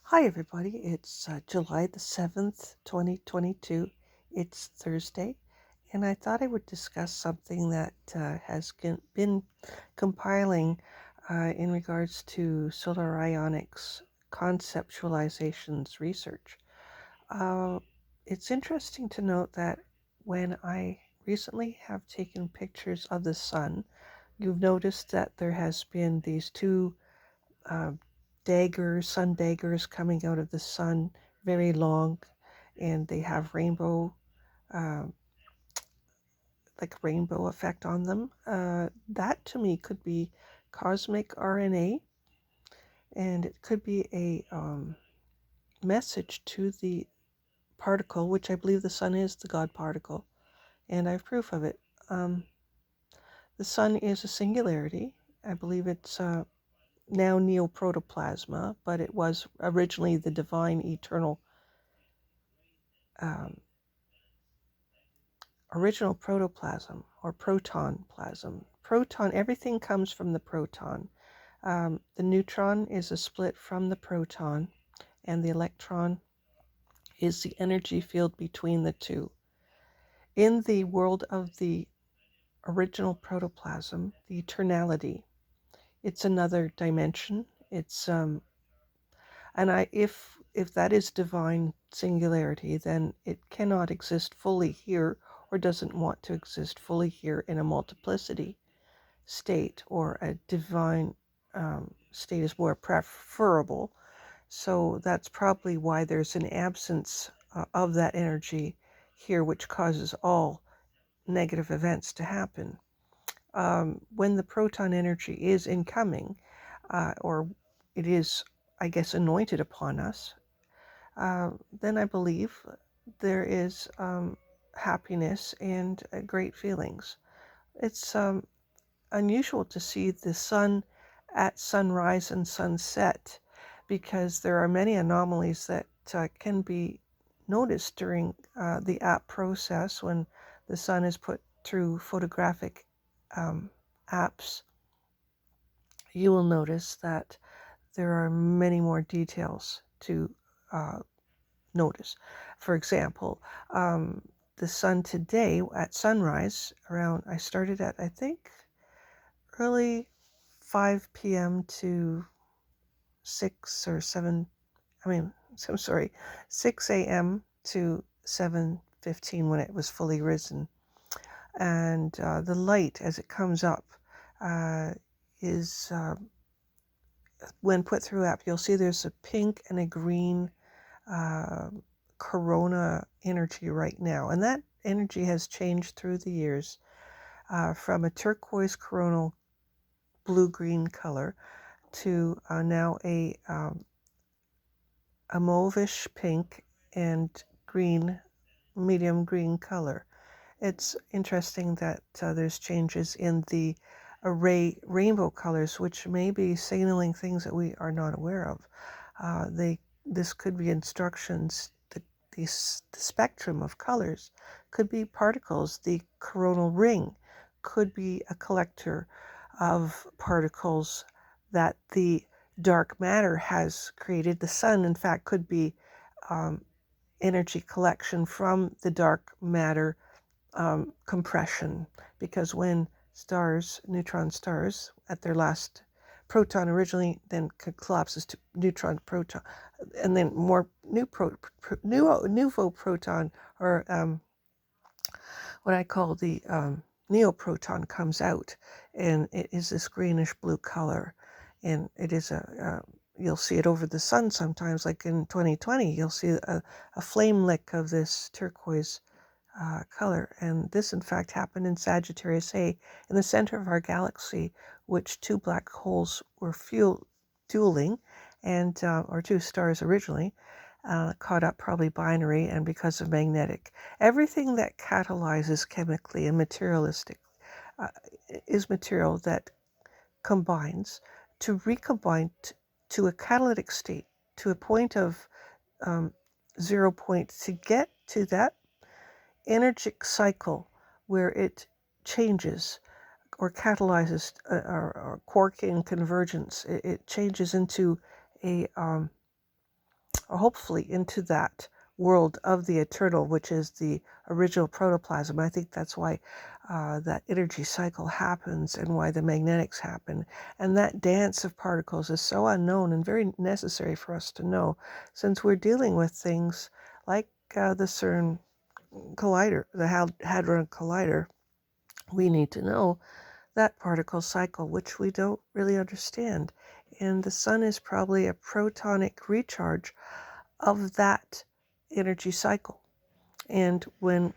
Hi, everybody. It's July the 7th, 2022. It's Thursday, and I thought I would discuss something that has been compiling in regards to solar ionics conceptualizations research. Uh, it's interesting to note that when I recently have taken pictures of the sun, you've noticed that there has been these two uh, sun daggers coming out of the sun, very long, and they have uh, like rainbow effect on them. That to me could be cosmic RNA, and it could be a message to the particle, which I believe the sun is the God particle, and I have proof of it. The sun is a singularity. I believe it's now neoprotoplasma, but it was originally the divine eternal um, original protoplasm or proton plasm. Proton, everything comes from the proton. The neutron is a split from the proton, and the electron is the energy field between the two. In the world of the original protoplasm, the eternality, it's another dimension. It's and if that is divine singularity, then it cannot exist fully here or doesn't want to exist fully here in a multiplicity state, or a divine state is more preferable. So that's probably why there's an absence of that energy here, which causes all negative events to happen. When the proton energy is incoming, or it is, I guess, anointed upon us, then I believe there is happiness and great feelings. It's unusual to see the sun at sunrise and sunset, because there are many anomalies that can be noticed during the app process when the sun is put through photographic apps. You will notice that there are many more details to uh, notice. For example, the sun today at sunrise around, I started at, I think, early 5 p.m. to 6 or 7, I'm sorry, 6 a.m. to 7:15 when it was fully risen. And the light as it comes up is, when put through app, you'll see there's a pink and a green uh, corona energy right now. And that energy has changed through the years from a turquoise coronal blue-green color to now a mauvish pink and green, medium green color. It's interesting that there's changes in the array rainbow colors, which may be signaling things that we are not aware of. This could be instructions. The spectrum of colors could be particles. The coronal ring could be a collector of particles that the dark matter has created. The sun, in fact, could be energy collection from the dark matter compression, because when neutron stars, at their last proton originally, then collapses to neutron proton, and then more nouveau proton, or what I call the neoproton comes out, and it is this greenish blue color, and it is you'll see it over the sun sometimes, like in 2020, you'll see a flame lick of this turquoise color. And this, in fact, happened in Sagittarius A, in the center of our galaxy, which two black holes were dueling, and or two stars originally, caught up, probably binary, and because of magnetic. Everything that catalyzes chemically and materialistic uh, is material that combines to recombine to a catalytic state, to a point of 0 point, to get to that energetic cycle where it changes or catalyzes or quarking convergence. It changes into a or hopefully into that world of the eternal, which is the original protoplasm. I think that's why that energy cycle happens and why the magnetics happen. And that dance of particles is so unknown and very necessary for us to know, since we're dealing with things like the CERN collider, the Hadron Collider. We need to know that particle cycle, which we don't really understand. And the sun is probably a protonic recharge of that energy cycle. And when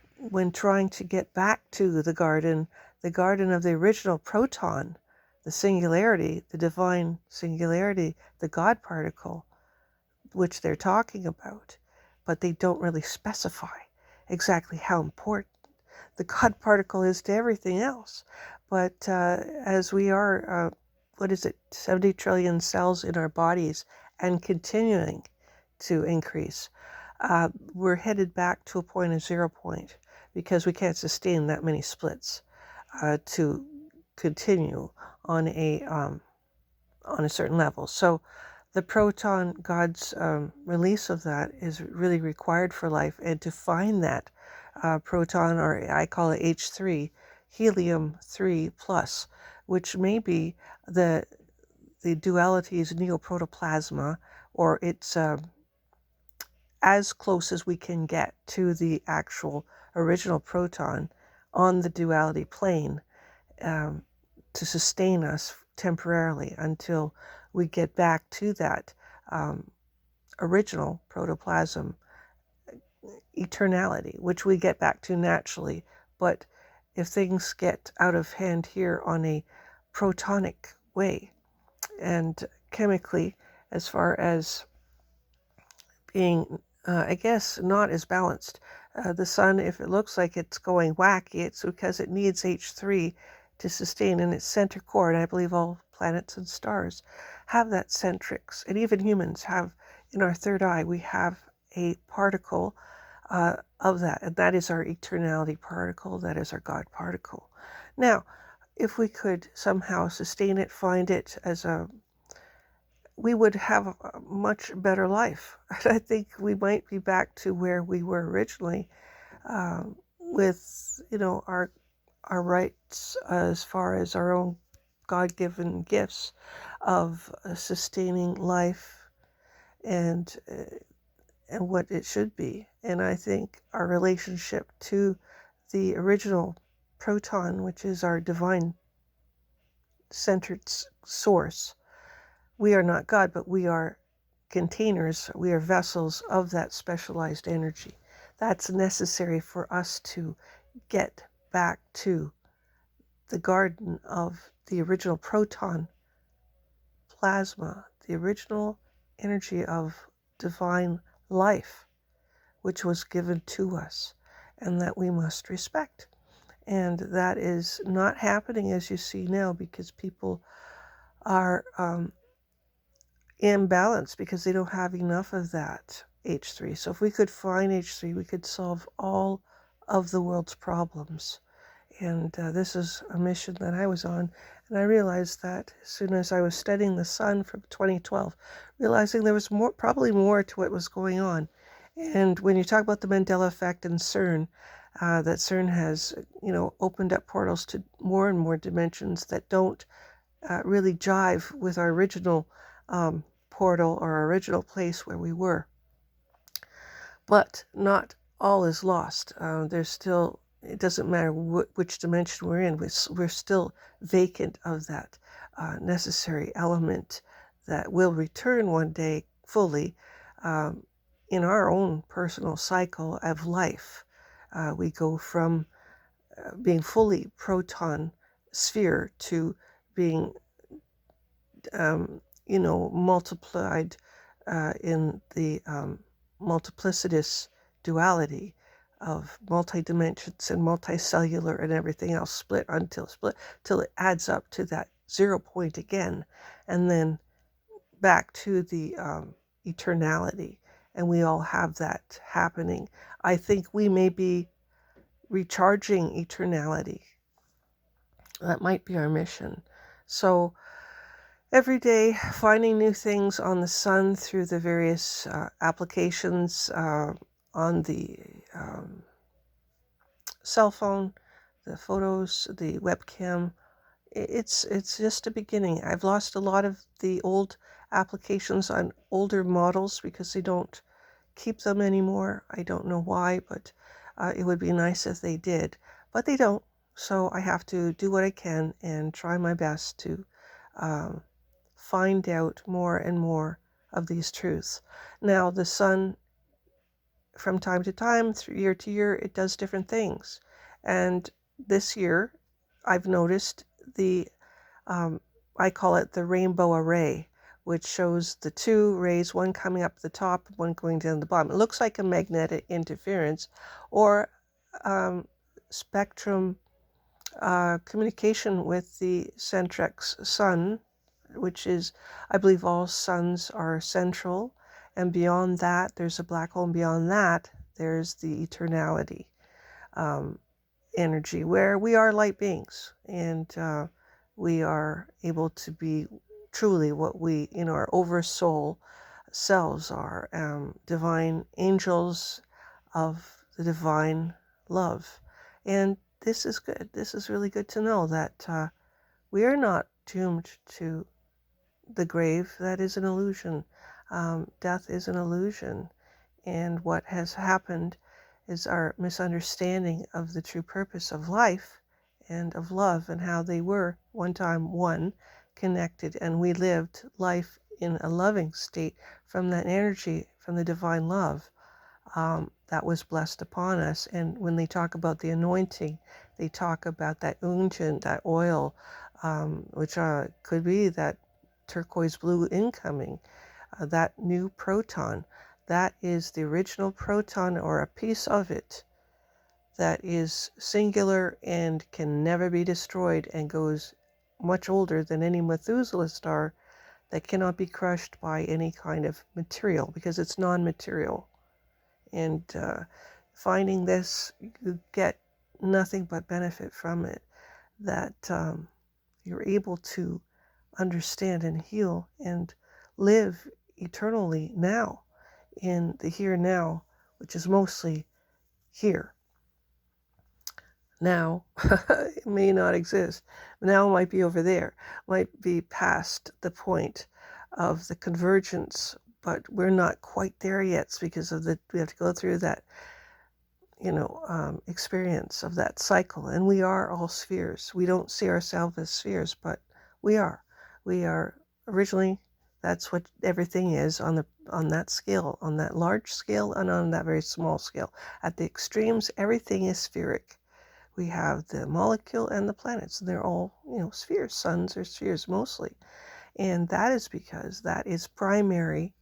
trying to get back to the garden of the original proton, the singularity, the divine singularity, the God particle, which they're talking about, but they don't really specify exactly how important the God particle is to everything else. But as we are, 70 trillion cells in our bodies and continuing to increase, we're headed back to a point of 0 point, because we can't sustain that many splits to continue on a certain level. So the proton, God's release of that, is really required for life. And to find that proton, or I call it H3, helium 3 plus, which may be the duality's neoprotoplasma, or it's as close as we can get to the actual original proton on the duality plane, to sustain us temporarily until we get back to that original protoplasm eternality, which we get back to naturally. But if things get out of hand here on a protonic way, and chemically, as far as being, I guess, not as balanced, the sun, if it looks like it's going wacky, it's because it needs H3 to sustain in its center core. And I believe all planets and stars have that centrix. And even humans have, in our third eye, we have a particle of that. And that is our eternality particle. That is our God particle. Now, if we could somehow sustain it, find it as we would have a much better life. I think we might be back to where we were originally, with, our rights as far as our own God-given gifts of sustaining life and what it should be. And I think our relationship to the original proton, which is our divine centered source, we are not God, but we are containers, we are vessels of that specialized energy. That's necessary for us to get back to the garden of the original proton plasma, the original energy of divine life, which was given to us and that we must respect. And that is not happening, as you see now, because people are imbalanced because they don't have enough of that H3. So if we could find H3, we could solve all of the world's problems. And this is a mission that I was on. And I realized that as soon as I was studying the sun from 2012, realizing there was probably more to what was going on. And when you talk about the Mandela effect and CERN, that CERN has, opened up portals to more and more dimensions that don't really jive with our original portal or our original place where we were. But not all is lost. There's still, it doesn't matter which dimension we're in, we're still vacant of that necessary element that will return one day fully in our own personal cycle of life. We go from being fully proton sphere to being multiplied in the multiplicitous duality of multi-dimensions and multicellular and everything else, split till it adds up to that 0 point again, and then back to the eternality. And we all have that happening. I think we may be recharging eternality. That might be our mission. So every day finding new things on the sun through the various applications on the cell phone, the photos, the webcam. It's just a beginning. I've lost a lot of the old applications on older models because they don't keep them anymore. I don't know why, but it would be nice if they did, but they don't. So I have to do what I can and try my best to um, find out more and more of these truths. Now, the sun, from time to time, year to year, it does different things. And this year, I've noticed the, um, I call it the rainbow array, which shows the two rays, one coming up the top, one going down the bottom. It looks like a magnetic interference or um, spectrum communication with the Centrex sun, which is, I believe all suns are central, and beyond that, there's a black hole, and beyond that, there's the eternality um, energy, where we are light beings, and we are able to be truly what we, in our oversoul selves, are divine angels of the divine love. And this is good. This is really good to know that we are not doomed to the grave. That is an illusion. Death is an illusion. And what has happened is our misunderstanding of the true purpose of life and of love, and how they were one time one, connected, and we lived life in a loving state from that energy, from the divine love that was blessed upon us. And when they talk about the anointing, they talk about that unguent, that oil, which could be that turquoise blue incoming, that new proton. That is the original proton, or a piece of it, that is singular and can never be destroyed, and goes much older than any Methuselah star, that cannot be crushed by any kind of material because it's non-material. And finding this, you get nothing but benefit from it, that you're able to understand and heal and live eternally now, in the here and now, which is mostly here. Now it may not exist. Now it might be over there, might be past the point of the convergence, but we're not quite there yet because of we have to go through that experience of that cycle. And we are all spheres. We don't see ourselves as spheres, but we are. We are originally, that's what everything is on that scale, on that large scale and on that very small scale. At the extremes, everything is spheric. We have the molecule and the planets, and they're all, spheres. Suns are spheres mostly. And that is because that is primary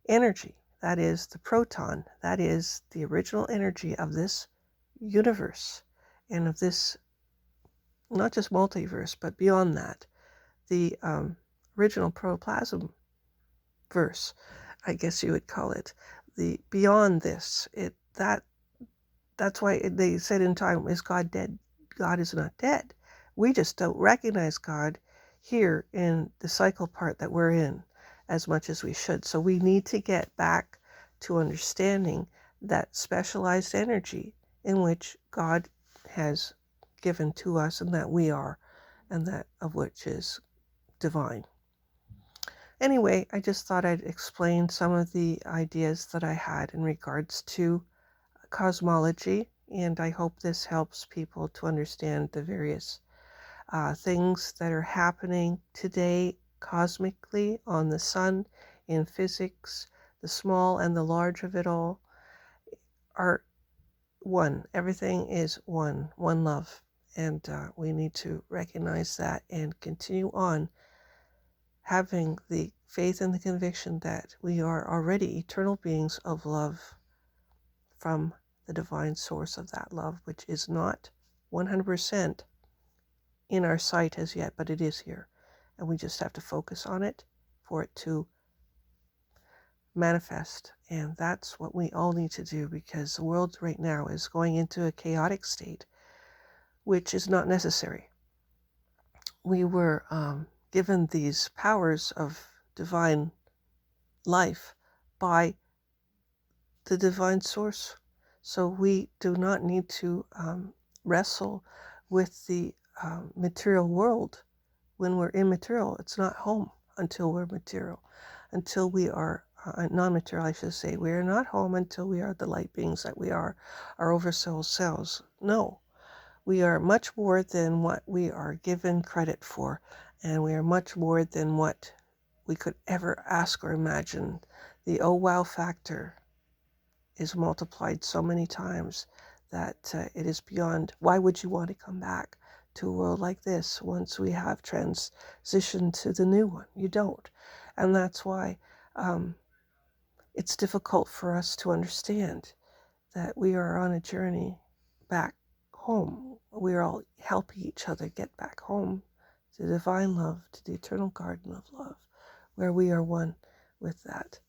energy. That is the proton. That is the original energy of this universe and of this, not just multiverse, but beyond that, the original protoplasm verse, I guess you would call it. The beyond this, that's why they said in time, is God dead? God is not dead. We just don't recognize God here in the cycle part that we're in as much as we should. So we need to get back to understanding that specialized energy in which God has given to us, and that we are, and that of which is divine. Anyway, I just thought I'd explain some of the ideas that I had in regards to cosmology, and I hope this helps people to understand the various things that are happening today cosmically on the sun, in physics. The small and the large of it all are one. Everything is one love. And we need to recognize that and continue on having the faith and the conviction that we are already eternal beings of love from the divine source of that love, which is not 100% in our sight as yet, but it is here. And we just have to focus on it for it to manifest. And that's what we all need to do, because the world right now is going into a chaotic state, which is not necessary. We were given these powers of divine life by the divine source. So we do not need to wrestle with the material world when we're immaterial. It's not home until we're material, until we are non-material, I should say. We are not home until we are the light beings that we are, our oversoul selves. No, we are much more than what we are given credit for, and we are much more than what we could ever ask or imagine. The oh wow factor is multiplied so many times that it is beyond. Why would you want to come back to a world like this once we have transitioned to the new one? You don't. And that's why it's difficult for us to understand that we are on a journey back home. We are all helping each other get back home to divine love, to the eternal garden of love, where we are one with that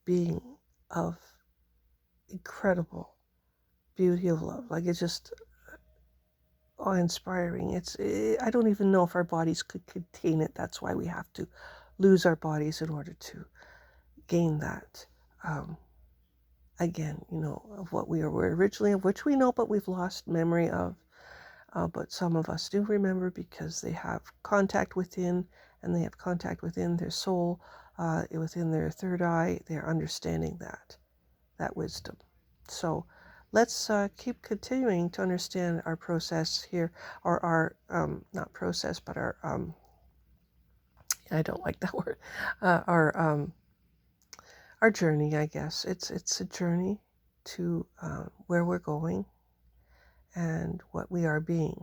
being of incredible beauty of love. Like, it's just awe-inspiring. I don't even know if our bodies could contain it. That's why we have to lose our bodies in order to gain that. Again, of what we were originally, of which we know, but we've lost memory of. But some of us do remember because they have contact within, and they have contact within their soul, within their third eye. They're understanding that wisdom. So let's keep continuing to understand our process here, or our, not process, but our, I don't like that word, our journey, I guess. It's a journey to where we're going and what we are being.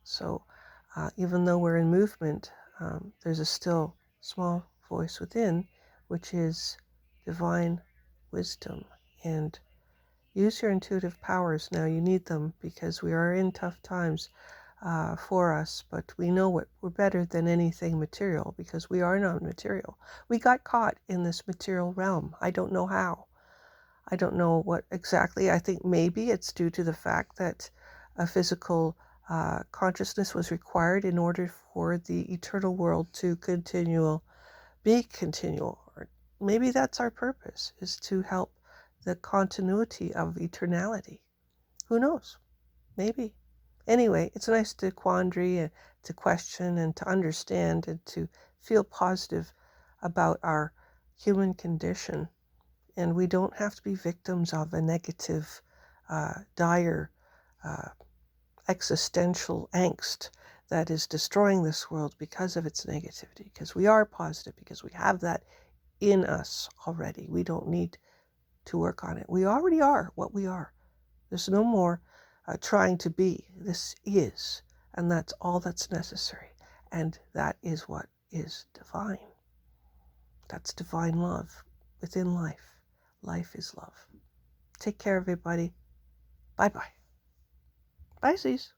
So even though we're in movement, there's a still small voice within, which is divine wisdom. And use your intuitive powers now. You need them because we are in tough times for us, but we know we're better than anything material because we are non-material. We got caught in this material realm. I don't know how. I don't know what exactly. I think maybe it's due to the fact that a physical consciousness was required in order for the eternal world to be continual. Or maybe that's our purpose, is to help the continuity of eternality. Who knows? Maybe. Anyway, it's nice to quandary and to question and to understand and to feel positive about our human condition. And we don't have to be victims of a negative, dire, existential angst that is destroying this world because of its negativity. Because we are positive, because we have that in us already. We don't need to work on it. We already are what we are. There's no more trying to be. This is, and that's all that's necessary. And that is what is divine. That's divine love within life. Life is love. Take care, everybody. Bye-bye. Bye, Cece.